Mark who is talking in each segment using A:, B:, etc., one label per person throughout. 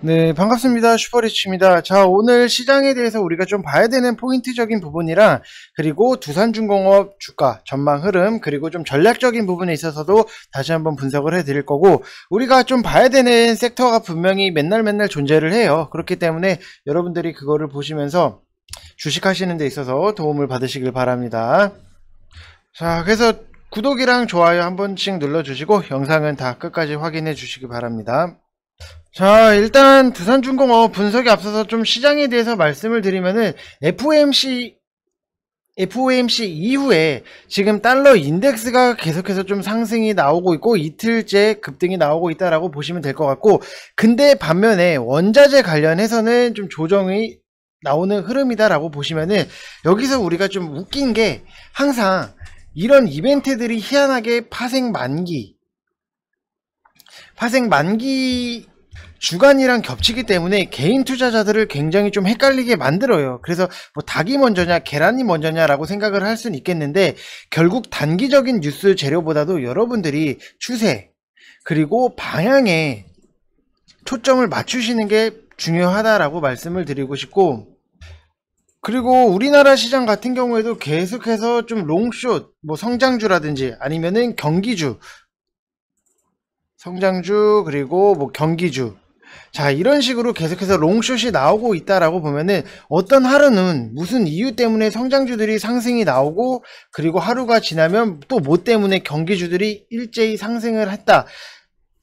A: 네, 반갑습니다. 슈퍼리치입니다. 자, 오늘 시장에 대해서 우리가 좀 봐야 되는 포인트적인 부분이랑, 그리고 두산중공업 주가 전망 흐름, 그리고 좀 전략적인 부분에 있어서도 다시 한번 분석을 해드릴 거고, 우리가 좀 봐야 되는 섹터가 분명히 맨날 존재를 해요. 그렇기 때문에 여러분들이 그거를 보시면서 주식하시는 데 있어서 도움을 받으시길 바랍니다. 자, 그래서 구독이랑 좋아요 한 번씩 눌러주시고, 영상은 다 끝까지 확인해 주시기 바랍니다. 자, 일단 두산중공업 분석에 앞서서 좀 시장에 대해서 말씀을 드리면은 FOMC 이후에 지금 달러 인덱스가 계속해서 좀 상승이 나오고 있고 이틀째 급등이 나오고 있다라고 보시면 될 것 같고, 근데 반면에 원자재 관련해서는 좀 조정이 나오는 흐름이다라고 보시면은, 여기서 우리가 좀 웃긴 게 항상 이런 이벤트들이 희한하게 파생 만기 주간이랑 겹치기 때문에 개인 투자자들을 굉장히 좀 헷갈리게 만들어요. 그래서 뭐 닭이 먼저냐 계란이 먼저냐라고 생각을 할 수는 있겠는데, 결국 단기적인 뉴스 재료보다도 여러분들이 추세 그리고 방향에 초점을 맞추시는 게 중요하다라고 말씀을 드리고 싶고, 그리고 우리나라 시장 같은 경우에도 계속해서 좀 롱숏, 뭐 성장주라든지 아니면은 성장주 그리고 뭐 경기주, 자, 이런 식으로 계속해서 롱숏이 나오고 있다라고 보면은, 어떤 하루는 무슨 이유 때문에 성장주들이 상승이 나오고, 그리고 하루가 지나면 또 뭐 때문에 경기주들이 일제히 상승을 했다,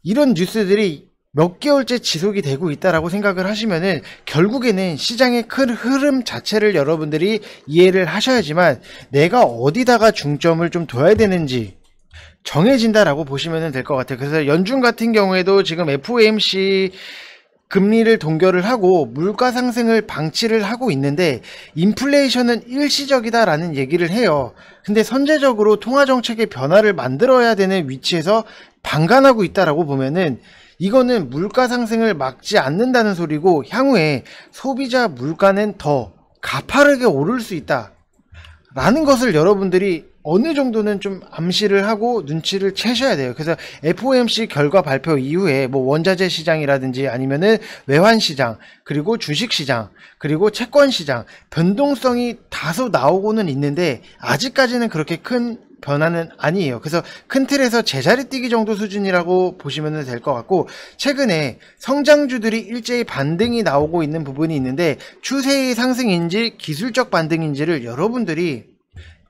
A: 이런 뉴스들이 몇 개월째 지속이 되고 있다라고 생각을 하시면은, 결국에는 시장의 큰 흐름 자체를 여러분들이 이해를 하셔야지만 내가 어디다가 중점을 좀 둬야 되는지 정해진다라고 보시면 될 것 같아요. 그래서 연준 같은 경우에도 지금 FOMC 금리를 동결을 하고 물가 상승을 방치를 하고 있는데, 인플레이션은 일시적이다라는 얘기를 해요. 근데 선제적으로 통화정책의 변화를 만들어야 되는 위치에서 방관하고 있다라고 보면은, 이거는 물가 상승을 막지 않는다는 소리고, 향후에 소비자 물가는 더 가파르게 오를 수 있다 라는 것을 여러분들이 어느 정도는 좀 암시를 하고 눈치를 채셔야 돼요. 그래서 FOMC 결과 발표 이후에 뭐 원자재 시장이라든지 아니면은 외환 시장, 그리고 주식 시장, 그리고 채권 시장, 변동성이 다소 나오고는 있는데 아직까지는 그렇게 큰 변화는 아니에요. 그래서 큰 틀에서 제자리 뛰기 정도 수준이라고 보시면 될 것 같고, 최근에 성장주들이 일제히 반등이 나오고 있는 부분이 있는데, 추세의 상승인지 기술적 반등인지를 여러분들이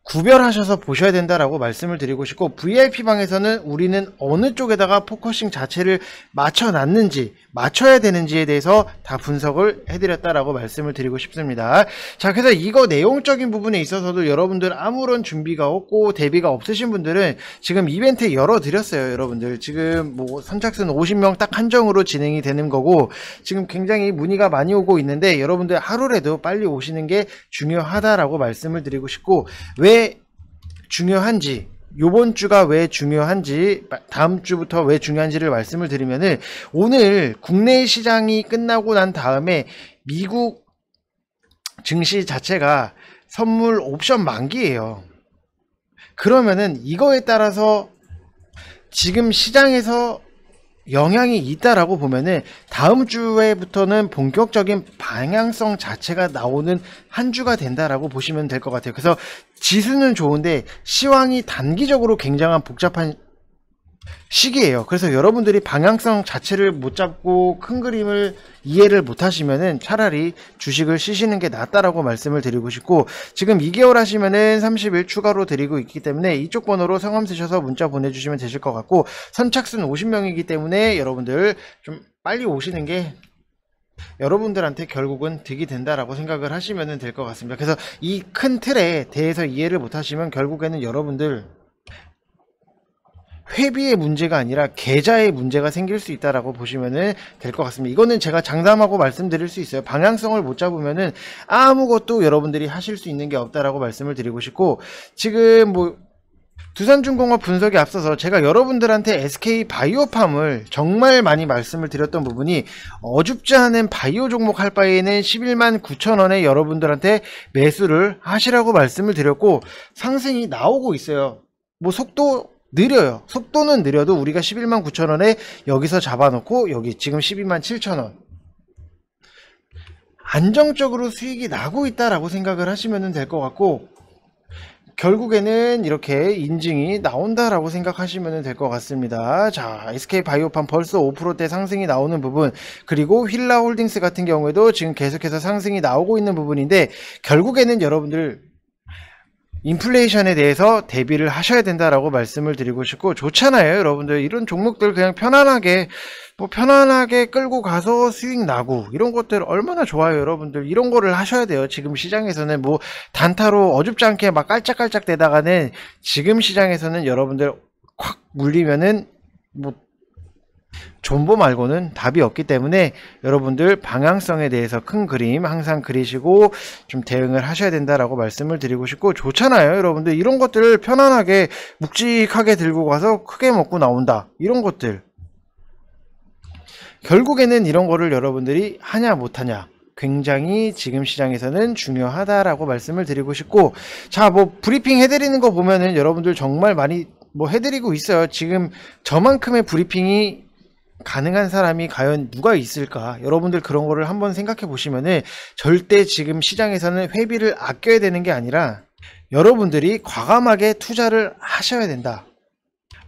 A: 구별하셔서 보셔야 된다라고 말씀을 드리고 싶고, VIP방에서는 우리는 어느 쪽에다가 포커싱 자체를 맞춰놨는지, 맞춰야 되는지에 대해서 다 분석을 해드렸다라고 말씀을 드리고 싶습니다. 자, 그래서 이거 내용적인 부분에 있어서도 여러분들 아무런 준비가 없고 대비가 없으신 분들은 지금 이벤트 열어드렸어요. 여러분들 지금 뭐 선착순 50명 딱 한정으로 진행이 되는 거고, 지금 굉장히 문의가 많이 오고 있는데, 여러분들 하루라도 빨리 오시는 게 중요하다라고 말씀을 드리고 싶고, 왜 중요한지, 요번 주가 왜 중요한지, 다음 주부터 왜 중요한지를 말씀을 드리면은, 오늘 국내 시장이 끝나고 난 다음에 미국 증시 자체가 선물 옵션 만기예요. 그러면은 이거에 따라서 지금 시장에서 영향이 있다라고 보면은 다음 주에부터는 본격적인 방향성 자체가 나오는 한 주가 된다라고 보시면 될 것 같아요. 그래서 지수는 좋은데 시황이 단기적으로 굉장한 복잡한 시기예요. 그래서 여러분들이 방향성 자체를 못 잡고 큰 그림을 이해를 못 하시면은 차라리 주식을 쉬시는 게 낫다라고 말씀을 드리고 싶고, 지금 2개월 하시면은 30일 추가로 드리고 있기 때문에 이쪽 번호로 성함 쓰셔서 문자 보내주시면 되실 것 같고, 선착순 50명이기 때문에 여러분들 좀 빨리 오시는 게 여러분들한테 결국은 득이 된다라고 생각을 하시면 될 것 같습니다. 그래서 이 큰 틀에 대해서 이해를 못 하시면 결국에는 여러분들 회비의 문제가 아니라 계좌의 문제가 생길 수 있다라고 보시면 될 것 같습니다. 이거는 제가 장담하고 말씀드릴 수 있어요. 방향성을 못 잡으면은 아무것도 여러분들이 하실 수 있는 게 없다라고 말씀을 드리고 싶고, 지금 뭐 두산중공업 분석에 앞서서 제가 여러분들한테 SK 바이오팜을 정말 많이 말씀을 드렸던 부분이, 어줍지 않은 바이오 종목 할 바에는 11만 9천 원에 여러분들한테 매수를 하시라고 말씀을 드렸고, 상승이 나오고 있어요. 뭐 느려요. 속도는 느려도 우리가 11만 9천 원에 여기서 잡아놓고 여기 지금 12만 7천 원, 안정적으로 수익이 나고 있다라고 생각을 하시면 될 것 같고, 결국에는 이렇게 인증이 나온다라고 생각하시면 될 것 같습니다. 자, SK바이오팜 벌써 5%대 상승이 나오는 부분, 그리고 휠라홀딩스 같은 경우에도 지금 계속해서 상승이 나오고 있는 부분인데, 결국에는 여러분들 인플레이션에 대해서 대비를 하셔야 된다라고 말씀을 드리고 싶고, 좋잖아요 여러분들. 이런 종목들 그냥 편안하게 끌고 가서 수익 나고, 이런 것들 얼마나 좋아요 여러분들. 이런 거를 하셔야 돼요. 지금 시장에서는 뭐 단타로 어줍지 않게 막 깔짝깔짝 대다가는, 지금 시장에서는 여러분들 콱 물리면은 뭐 존버 말고는 답이 없기 때문에, 여러분들 방향성에 대해서 큰 그림 항상 그리시고 좀 대응을 하셔야 된다라고 말씀을 드리고 싶고, 좋잖아요 여러분들. 이런 것들을 편안하게 묵직하게 들고 가서 크게 먹고 나온다, 이런 것들. 결국에는 이런 거를 여러분들이 하냐 못하냐, 굉장히 지금 시장에서는 중요하다라고 말씀을 드리고 싶고, 자, 뭐 브리핑 해드리는 거 보면은 여러분들 정말 많이 뭐 해드리고 있어요. 지금 저만큼의 브리핑이 가능한 사람이 과연 누가 있을까? 여러분들 그런 거를 한번 생각해 보시면은, 절대 지금 시장에서는 회비를 아껴야 되는 게 아니라 여러분들이 과감하게 투자를 하셔야 된다.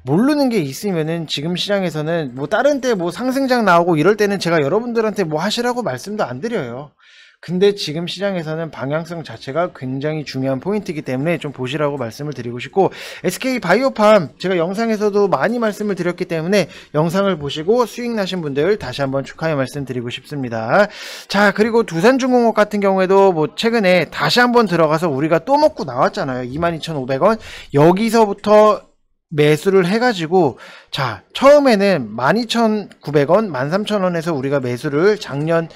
A: 모르는 게 있으면은 지금 시장에서는 뭐 다른 때 뭐 상승장 나오고 이럴 때는 제가 여러분들한테 뭐 하시라고 말씀도 안 드려요. 근데 지금 시장에서는 방향성 자체가 굉장히 중요한 포인트이기 때문에 좀 보시라고 말씀을 드리고 싶고, SK바이오팜 제가 영상에서도 많이 말씀을 드렸기 때문에 영상을 보시고 수익 나신 분들 다시 한번 축하의 말씀 드리고 싶습니다. 자, 그리고 두산중공업 같은 경우에도 뭐 최근에 다시 한번 들어가서 우리가 또 먹고 나왔잖아요. 22,500원 여기서부터 매수를 해가지고, 자, 처음에는 12,900원 13,000원에서 우리가 매수를 작년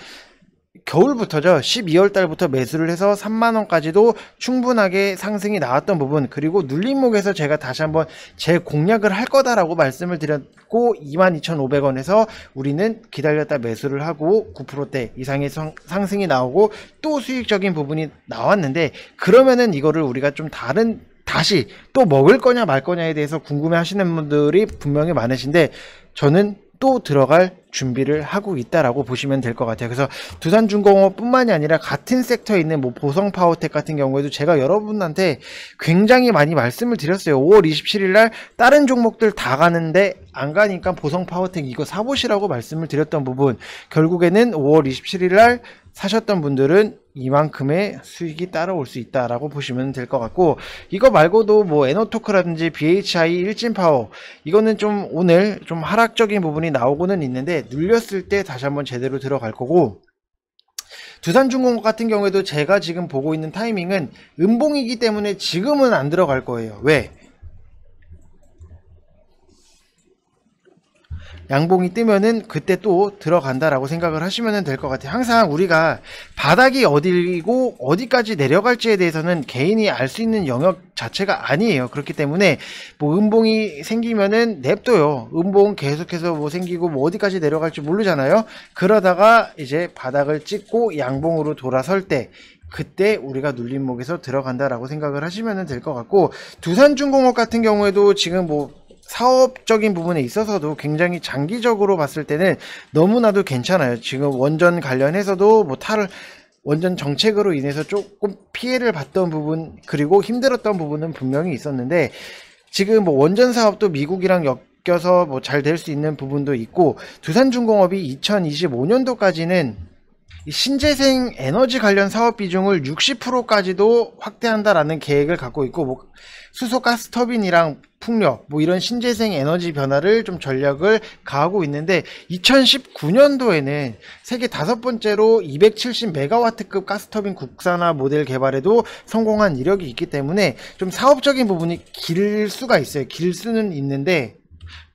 A: 겨울부터죠. 12월 달부터 매수를 해서 3만원까지도 충분하게 상승이 나왔던 부분, 그리고 눌림목에서 제가 다시 한번 재공략을 할 거다라고 말씀을 드렸고, 22,500원에서 우리는 기다렸다 매수를 하고 9%대 이상의 상승이 나오고 또 수익적인 부분이 나왔는데, 그러면은 이거를 우리가 좀 다시 또 먹을 거냐 말 거냐에 대해서 궁금해 하시는 분들이 분명히 많으신데, 저는 또 들어갈 준비를 하고 있다라고 보시면 될 것 같아요. 그래서 두산중공업 뿐만이 아니라 같은 섹터에 있는 뭐 보성파워텍 같은 경우에도 제가 여러분한테 굉장히 많이 말씀을 드렸어요. 5월 27일 날 다른 종목들 다 가는데 안 가니까 보성파워텍 이거 사보시라고 말씀을 드렸던 부분, 결국에는 5월 27일 날 사셨던 분들은 이만큼의 수익이 따라올 수 있다라고 보시면 될 것 같고, 이거 말고도 뭐 에너토크라든지 BHI, 일진파워, 이거는 좀 오늘 좀 하락적인 부분이 나오고는 있는데 눌렸을 때 다시 한번 제대로 들어갈 거고, 두산중공업 같은 경우에도 제가 지금 보고 있는 타이밍은 음봉이기 때문에 지금은 안 들어갈 거예요. 왜? 양봉이 뜨면은 그때 또 들어간다라고 생각을 하시면 될 것 같아요. 항상 우리가 바닥이 어디고 어디까지 내려갈지에 대해서는 개인이 알 수 있는 영역 자체가 아니에요. 그렇기 때문에 뭐 음봉이 생기면은 냅둬요. 음봉 계속해서 뭐 생기고 뭐 어디까지 내려갈지 모르잖아요. 그러다가 이제 바닥을 찍고 양봉으로 돌아설 때, 그때 우리가 눌림목에서 들어간다라고 생각을 하시면 될 것 같고, 두산중공업 같은 경우에도 지금 뭐 사업적인 부분에 있어서도 굉장히 장기적으로 봤을 때는 너무나도 괜찮아요. 지금 원전 관련해서도 뭐 원전 정책으로 인해서 조금 피해를 봤던 부분, 그리고 힘들었던 부분은 분명히 있었는데, 지금 뭐 원전 사업도 미국이랑 엮여서 뭐 잘 될 수 있는 부분도 있고, 두산중공업이 2025년도까지는 신재생 에너지 관련 사업 비중을 60%까지도 확대한다라는 계획을 갖고 있고, 뭐 수소 가스 터빈이랑 풍력 뭐 이런 신재생 에너지 변화를 좀 전략을 가하고 있는데, 2019년도에는 세계 5번째로 270메가와트급 가스터빈 국산화 모델 개발에도 성공한 이력이 있기 때문에 좀 사업적인 부분이 길 수가 있어요. 길 수는 있는데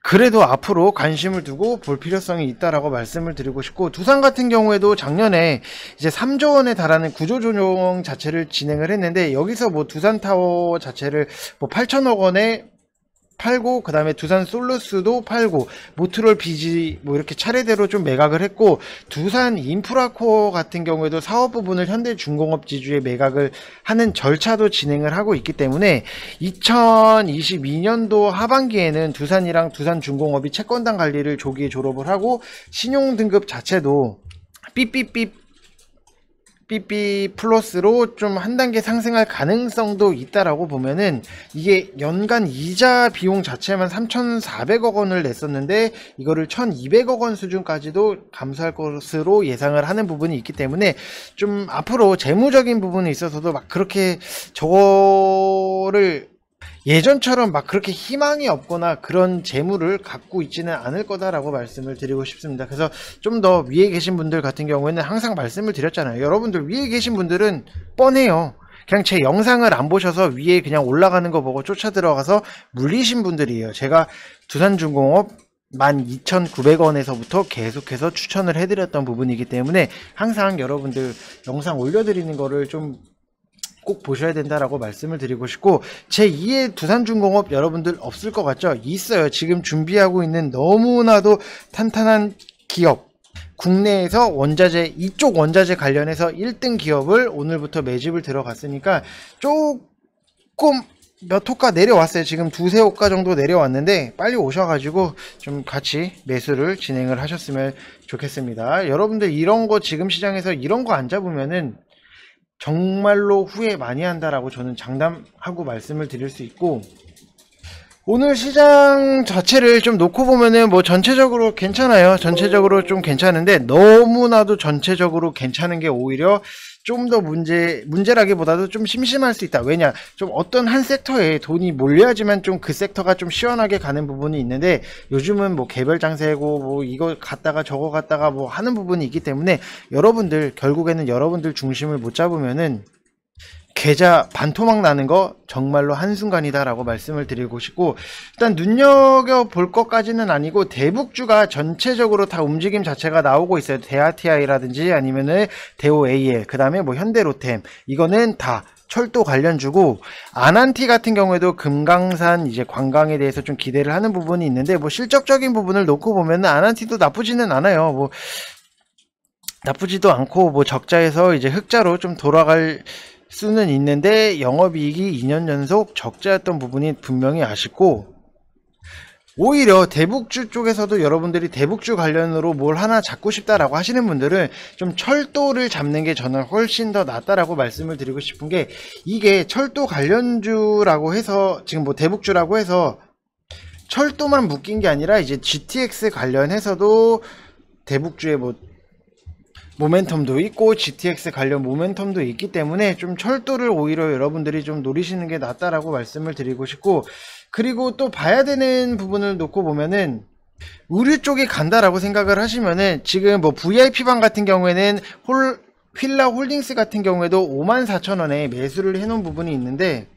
A: 그래도 앞으로 관심을 두고 볼 필요성이 있다라고 말씀을 드리고 싶고, 두산 같은 경우에도 작년에 이제 3조 원에 달하는 구조조정 자체를 진행을 했는데, 여기서 뭐 두산타워 자체를 뭐 8천억 원에 팔고, 그 다음에 두산 솔루스도 팔고, 모트롤 비지 뭐 이렇게 차례대로 좀 매각을 했고, 두산 인프라코어 같은 경우에도 사업 부분을 현대중공업 지주에 매각을 하는 절차도 진행을 하고 있기 때문에 2022년도 하반기에는 두산이랑 두산중공업이 채권당 관리를 조기에 졸업을 하고 신용 등급 자체도 삐삐삐 BB 플러스로 좀 한 단계 상승할 가능성도 있다라고 보면은 이게 연간 이자 비용 자체만 3,400억 원을 냈었는데 이거를 1,200억 원 수준까지도 감소할 것으로 예상을 하는 부분이 있기 때문에 좀 앞으로 재무적인 부분에 있어서도 막 그렇게 저거를 예전처럼 막 그렇게 희망이 없거나 그런 재물을 갖고 있지는 않을 거다라고 말씀을 드리고 싶습니다. 그래서 좀 더 위에 계신 분들 같은 경우에는 항상 말씀을 드렸잖아요. 여러분들 위에 계신 분들은 뻔해요. 그냥 제 영상을 안 보셔서 위에 그냥 올라가는 거 보고 쫓아 들어가서 물리신 분들이에요. 제가 두산중공업 12,900원에서부터 계속해서 추천을 해드렸던 부분이기 때문에 항상 여러분들 영상 올려드리는 거를 좀 꼭 보셔야 된다라고 말씀을 드리고 싶고, 제2의 두산중공업 여러분들 없을 것 같죠? 있어요. 지금 준비하고 있는 너무나도 탄탄한 기업, 국내에서 원자재, 이쪽 원자재 관련해서 1등 기업을 오늘부터 매집을 들어갔으니까 조금 몇 호가 내려왔어요. 지금 두세 호가 정도 내려왔는데 빨리 오셔가지고 좀 같이 매수를 진행을 하셨으면 좋겠습니다. 여러분들 이런 거 지금 시장에서 이런 거 안 잡으면은 정말로 후회 많이 한다라고 저는 장담하고 말씀을 드릴 수 있고, 오늘 시장 자체를 좀 놓고 보면은 뭐 전체적으로 괜찮아요. 전체적으로 좀 괜찮은데 너무나도 전체적으로 괜찮은 게 오히려 좀 더 문제라기보다도 좀 심심할 수 있다. 왜냐? 좀 어떤 한 섹터에 돈이 몰려야지만 좀 그 섹터가 좀 시원하게 가는 부분이 있는데, 요즘은 뭐 개별 장세고 뭐 이거 갔다가 저거 갔다가 뭐 하는 부분이 있기 때문에 여러분들 결국에는 여러분들 중심을 못 잡으면은 계좌 반토막 나는 거 정말로 한순간이다라고 말씀을 드리고 싶고, 일단 눈여겨볼 것까지는 아니고 대북주가 전체적으로 다 움직임 자체가 나오고 있어요. 대아티아이라든지 아니면은 대오AL, 그 다음에 뭐 현대로템, 이거는 다 철도 관련주고, 아난티 같은 경우에도 금강산 이제 관광에 대해서 좀 기대를 하는 부분이 있는데, 뭐 실적적인 부분을 놓고 보면은 아난티도 나쁘지는 않아요. 뭐 나쁘지도 않고 뭐 적자에서 이제 흑자로 좀 돌아갈 수는 있는데 영업이익이 2년 연속 적자였던 부분이 분명히 아쉽고, 오히려 대북주 쪽에서도 여러분들이 대북주 관련으로 뭘 하나 잡고 싶다라고 하시는 분들은 좀 철도를 잡는 게 저는 훨씬 더 낫다라고 말씀을 드리고 싶은 게, 이게 철도 관련주라고 해서 지금 뭐 대북주라고 해서 철도만 묶인 게 아니라 이제 GTX 관련해서도 대북주에 뭐 모멘텀도 있고 GTX 관련 모멘텀도 있기 때문에 좀 철도를 오히려 여러분들이 좀 노리시는 게 낫다라고 말씀을 드리고 싶고, 그리고 또 봐야 되는 부분을 놓고 보면은 의류 쪽이 간다라고 생각을 하시면은, 지금 뭐 VIP방 같은 경우에는 휠라 홀딩스 같은 경우에도 54,000원에 매수를 해놓은 부분이 있는데,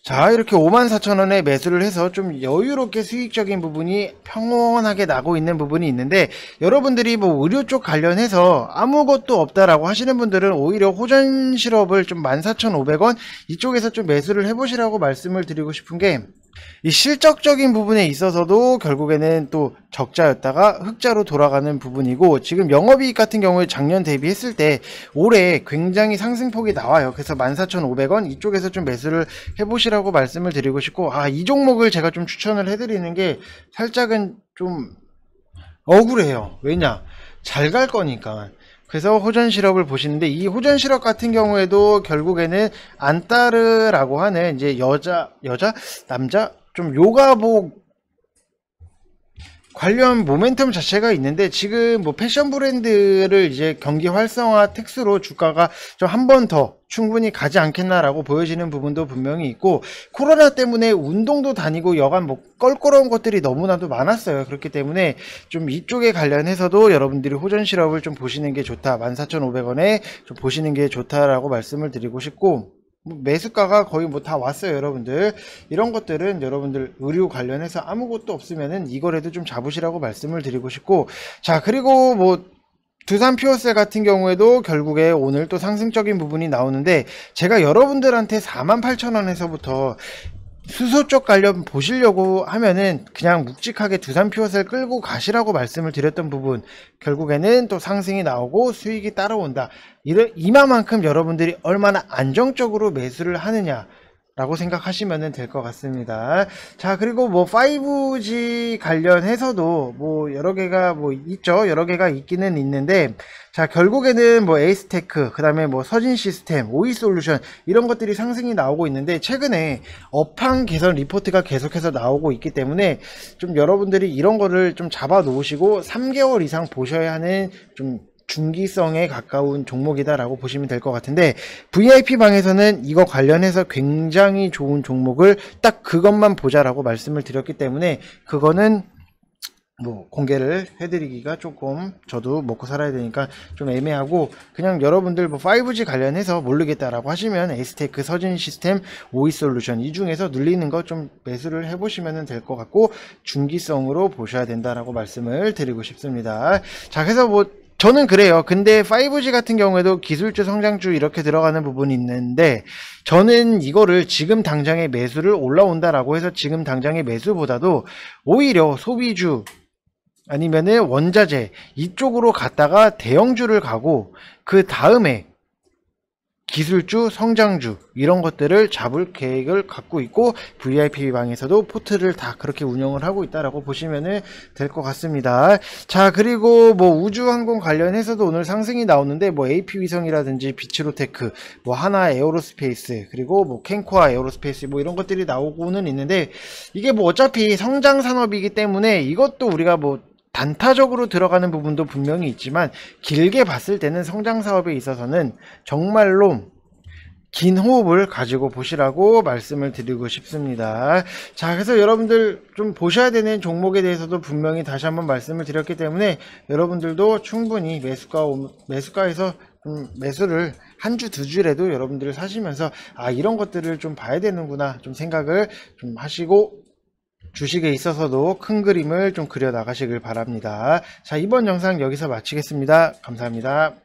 A: 자, 이렇게 54,000원에 매수를 해서 좀 여유롭게 수익적인 부분이 평온하게 나고 있는 부분이 있는데, 여러분들이 뭐 의료 쪽 관련해서 아무것도 없다라고 하시는 분들은 오히려 호전 실업을 좀 14,500원 이쪽에서 좀 매수를 해보시라고 말씀을 드리고 싶은 게, 이 실적적인 부분에 있어서도 결국에는 또 적자였다가 흑자로 돌아가는 부분이고, 지금 영업이익 같은 경우에 작년 대비했을 때 올해 굉장히 상승폭이 나와요. 그래서 14,500원 이쪽에서 좀 매수를 해보시라고 말씀을 드리고 싶고, 이 종목을 제가 좀 추천을 해드리는 게 살짝은 좀 억울해요. 왜냐? 잘 갈 거니까. 그래서 호전실업을 보시는데, 이 호전실업 같은 경우에도 결국에는 안따르라고 하는 이제 남자 좀 요가복 관련 모멘텀 자체가 있는데, 지금 뭐 패션 브랜드를 이제 경기 활성화 특수로 주가가 좀 한 번 더 충분히 가지 않겠나라고 보여지는 부분도 분명히 있고, 코로나 때문에 운동도 다니고 여간 뭐 껄끄러운 것들이 너무나도 많았어요. 그렇기 때문에 좀 이쪽에 관련해서도 여러분들이 호전 실업을 좀 보시는 게 좋다, 14,500원에 좀 보시는 게 좋다라고 말씀을 드리고 싶고, 매수가가 거의 뭐 다 왔어요. 여러분들 이런 것들은 여러분들 의류 관련해서 아무것도 없으면은 이거라도 좀 잡으시라고 말씀을 드리고 싶고, 자, 그리고 뭐 두산 퓨어셀 같은 경우에도 결국에 오늘 또 상승적인 부분이 나오는데, 제가 여러분들한테 48,000원에서부터 수소 쪽 관련 보시려고 하면은 그냥 묵직하게 두산 퓨어셀 끌고 가시라고 말씀을 드렸던 부분, 결국에는 또 상승이 나오고 수익이 따라온다. 이마만큼 여러분들이 얼마나 안정적으로 매수를 하느냐 라고 생각하시면 될 것 같습니다. 자, 그리고 뭐 5G 관련해서도 뭐 여러 개가 뭐 있죠. 여러 개가 있기는 있는데, 자, 결국에는 뭐 에이스테크, 그 다음에 뭐 서진 시스템, 오이솔루션 이런 것들이 상승이 나오고 있는데, 최근에 업황 개선 리포트가 계속해서 나오고 있기 때문에 좀 여러분들이 이런 거를 좀 잡아 놓으시고 3개월 이상 보셔야 하는 좀 중기성에 가까운 종목이다라고 보시면 될 것 같은데, VIP 방에서는 이거 관련해서 굉장히 좋은 종목을 딱 그것만 보자라고 말씀을 드렸기 때문에 그거는 뭐 공개를 해드리기가 조금 저도 먹고 살아야 되니까 좀 애매하고, 그냥 여러분들 뭐 5G 관련해서 모르겠다라고 하시면 에이스테크, 서진 시스템, 오이솔루션 이 중에서 눌리는 거 좀 매수를 해보시면 될 것 같고, 중기성으로 보셔야 된다라고 말씀을 드리고 싶습니다. 자, 그래서 뭐 저는 그래요. 근데 5G 같은 경우에도 기술주, 성장주 이렇게 들어가는 부분이 있는데, 저는 이거를 지금 당장의 매수를 올라온다라고 해서 지금 당장의 매수보다도 오히려 소비주 아니면은 원자재 이쪽으로 갔다가 대형주를 가고, 그 다음에 기술주, 성장주 이런 것들을 잡을 계획을 갖고 있고, VIP 방에서도 포트를 다 그렇게 운영을 하고 있다라고 보시면 될 것 같습니다. 자, 그리고 뭐 우주항공 관련해서도 오늘 상승이 나오는데, 뭐 AP위성이라든지 비츠로테크, 뭐 하나 에어로스페이스, 그리고 뭐 캔코아 에어로스페이스 뭐 이런 것들이 나오고는 있는데, 이게 뭐 어차피 성장 산업이기 때문에 이것도 우리가 뭐 단타적으로 들어가는 부분도 분명히 있지만, 길게 봤을 때는 성장 사업에 있어서는 정말로 긴 호흡을 가지고 보시라고 말씀을 드리고 싶습니다. 자, 그래서 여러분들 좀 보셔야 되는 종목에 대해서도 분명히 다시 한번 말씀을 드렸기 때문에, 여러분들도 충분히 매수가에서 매수를 한 주, 두 주라도 여러분들을 사시면서 아, 이런 것들을 좀 봐야 되는구나 좀 생각을 좀 하시고, 주식에 있어서도 큰 그림을 좀 그려 나가시길 바랍니다. 자, 이번 영상 여기서 마치겠습니다. 감사합니다.